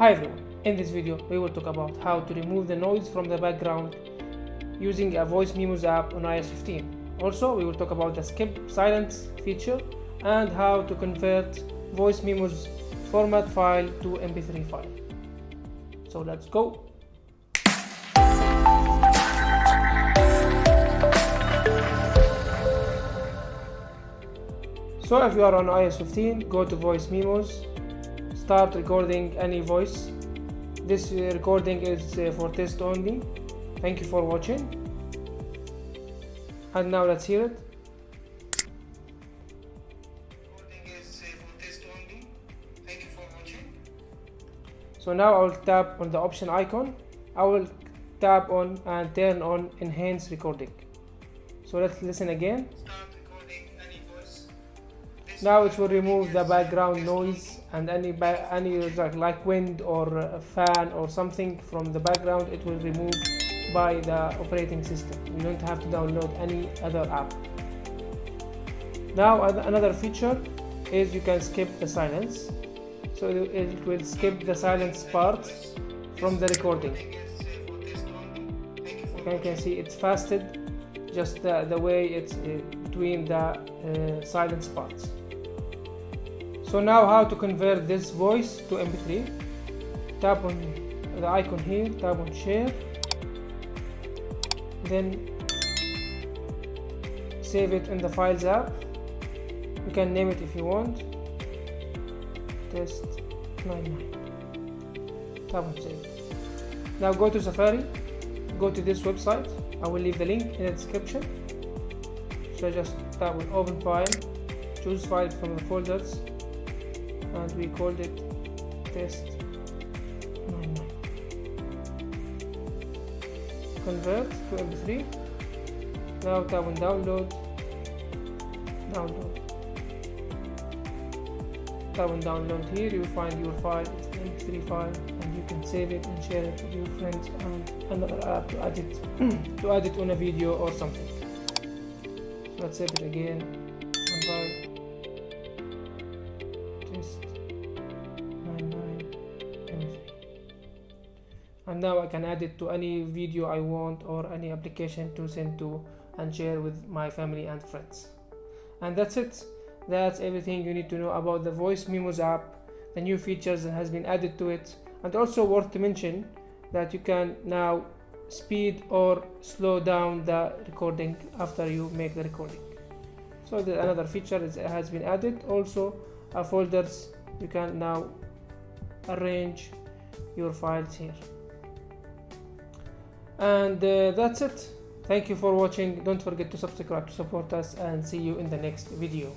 Hi everyone, in this video we will talk about how to remove the noise from the background using a Voice Memos app on iOS 15. Also, we will talk about the skip silence feature and how to convert Voice Memos format file to MP3 file. So let's go. So if you are on iOS 15, go to Voice Memos, start recording any voice. This recording is for test only. Thank you for watching. And now let's hear it. Recording is for test only. Thank you for watching. So now I will tap on the option icon. I will tap on and turn on enhance recording. So let's listen again. Now it will remove the background noise and any like wind or a fan or something from the background. It will remove by the operating system. You don't have to download any other app. Now another feature is you can skip the silence. So it will skip the silence part from the recording. Okay, you can see it's fasted, just the way it's between the silence parts. So now how to convert this voice to MP3. Tap on the icon here, tap on share, then save it in the files app. You can name it if you want, test 99. Tap on save. Now go to Safari, go to this website. I will leave the link in the description. So just tap on open file, choose file from the folders, and we called it test 99. Convert to MP3. Now tap on download, tap on download. Here you will find your file. It's an MP3 file and you can save it and share it with your friends and another app to add it on a video or something. So let's save it again on file. And now I can add it to any video I want or any application to send to and share with my family and friends. And that's it. That's everything you need to know about the Voice Memos app, the new features that has been added to it. And also worth to mention that you can now speed or slow down the recording after you make the recording. So another feature has been added. Also folders, you can now arrange your files here. And that's it. Thank you for watching. Don't forget to subscribe to support us and see you in the next video.